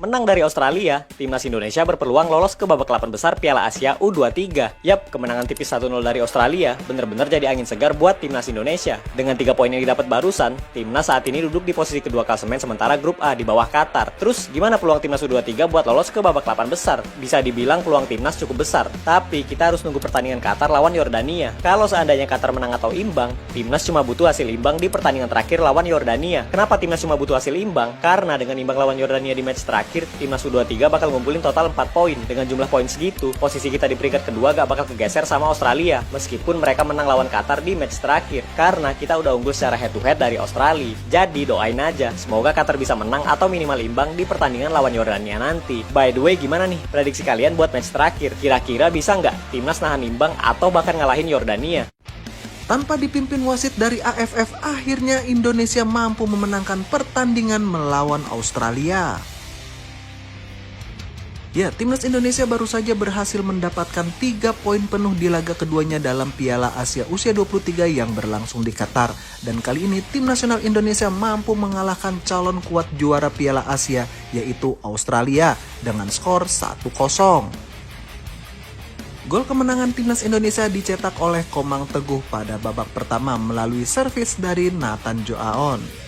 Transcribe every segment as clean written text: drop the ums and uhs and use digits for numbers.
Menang dari Australia, timnas Indonesia berpeluang lolos ke babak 8 besar Piala Asia U23. Yap, kemenangan tipis 1-0 dari Australia bener-bener jadi angin segar buat timnas Indonesia. Dengan 3 poin yang didapat barusan, timnas saat ini duduk di posisi kedua klasemen sementara grup A di bawah Qatar. Terus, gimana peluang timnas U23 buat lolos ke babak 8 besar? Bisa dibilang peluang timnas cukup besar, tapi kita harus nunggu pertandingan Qatar lawan Yordania. Kalau seandainya Qatar menang atau imbang, timnas cuma butuh hasil imbang di pertandingan terakhir lawan Yordania. Kenapa timnas cuma butuh hasil imbang? Karena dengan imbang lawan Yordania di match terakhir, timnas U23 bakal ngumpulin total 4 poin. Dengan jumlah poin segitu, posisi kita di peringkat kedua gak bakal kegeser sama Australia, meskipun mereka menang lawan Qatar di match terakhir, karena kita udah unggul secara head to head dari Australia. Jadi doain aja, semoga Qatar bisa menang atau minimal imbang di pertandingan lawan Yordania nanti. By the way, gimana nih prediksi kalian buat match terakhir? Kira-kira bisa nggak timnas nahan imbang atau bahkan ngalahin Yordania? Tanpa dipimpin wasit dari AFF, akhirnya Indonesia mampu memenangkan pertandingan melawan Australia. Ya, timnas Indonesia baru saja berhasil mendapatkan 3 poin penuh di laga keduanya dalam Piala Asia usia 23 yang berlangsung di Qatar. Dan kali ini tim nasional Indonesia mampu mengalahkan calon kuat juara Piala Asia yaitu Australia dengan skor 1-0. Gol kemenangan timnas Indonesia dicetak oleh Komang Teguh pada babak pertama melalui servis dari Nathan Joaon.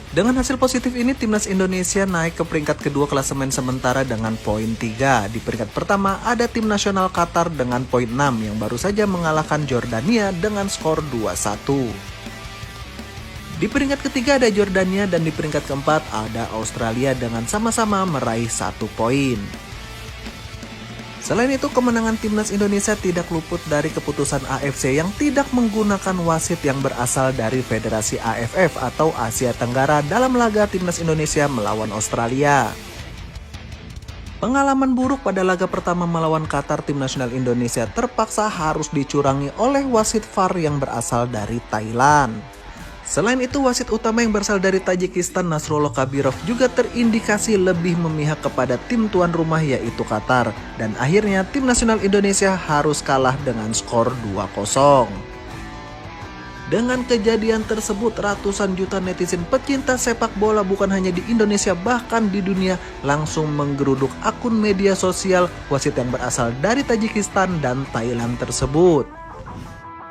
Dengan hasil positif ini, timnas Indonesia naik ke peringkat kedua klasemen sementara dengan poin 3. Di peringkat pertama ada tim nasional Qatar dengan poin 6 yang baru saja mengalahkan Jordania dengan skor 2-1. Di peringkat ketiga ada Jordania dan di peringkat keempat ada Australia dengan sama-sama meraih 1 poin. Selain itu, kemenangan timnas Indonesia tidak luput dari keputusan AFC yang tidak menggunakan wasit yang berasal dari Federasi AFF atau Asia Tenggara dalam laga timnas Indonesia melawan Australia. Pengalaman buruk pada laga pertama melawan Qatar, tim nasional Indonesia terpaksa harus dicurangi oleh wasit VAR yang berasal dari Thailand. Selain itu, wasit utama yang berasal dari Tajikistan, Nasrullah Kabirov, juga terindikasi lebih memihak kepada tim tuan rumah yaitu Qatar. Dan akhirnya tim nasional Indonesia harus kalah dengan skor 2-0. Dengan kejadian tersebut, ratusan juta netizen pecinta sepak bola bukan hanya di Indonesia bahkan di dunia langsung menggeruduk akun media sosial wasit yang berasal dari Tajikistan dan Thailand tersebut.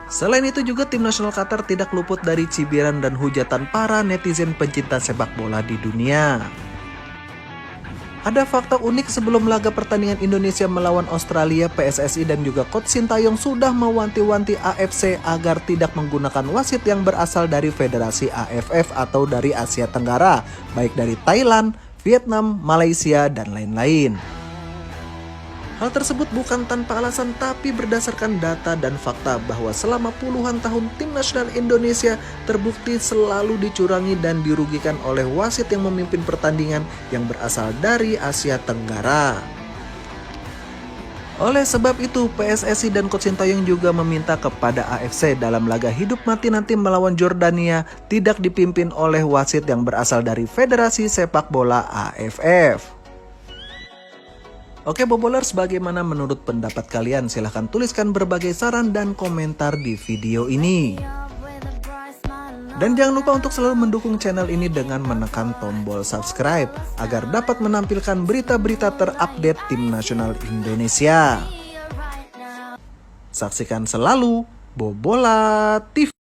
Selain itu juga tim nasional Qatar tidak luput dari cibiran dan hujatan para netizen pencinta sepak bola di dunia. Ada fakta unik sebelum laga pertandingan Indonesia melawan Australia, PSSI dan juga Coach Sintayong sudah mewanti-wanti AFC agar tidak menggunakan wasit yang berasal dari Federasi AFF atau dari Asia Tenggara, baik dari Thailand, Vietnam, Malaysia, dan lain-lain. Hal tersebut bukan tanpa alasan tapi berdasarkan data dan fakta bahwa selama puluhan tahun tim nasional Indonesia terbukti selalu dicurangi dan dirugikan oleh wasit yang memimpin pertandingan yang berasal dari Asia Tenggara. Oleh sebab itu, PSSI dan Coach Sintayong juga meminta kepada AFC dalam laga hidup mati nanti melawan Jordania tidak dipimpin oleh wasit yang berasal dari Federasi Sepak Bola AFF. Oke Bobolers, bagaimana menurut pendapat kalian? Silahkan tuliskan berbagai saran dan komentar di video ini. Dan jangan lupa untuk selalu mendukung channel ini dengan menekan tombol subscribe agar dapat menampilkan berita-berita terupdate tim nasional Indonesia. Saksikan selalu Bobola TV.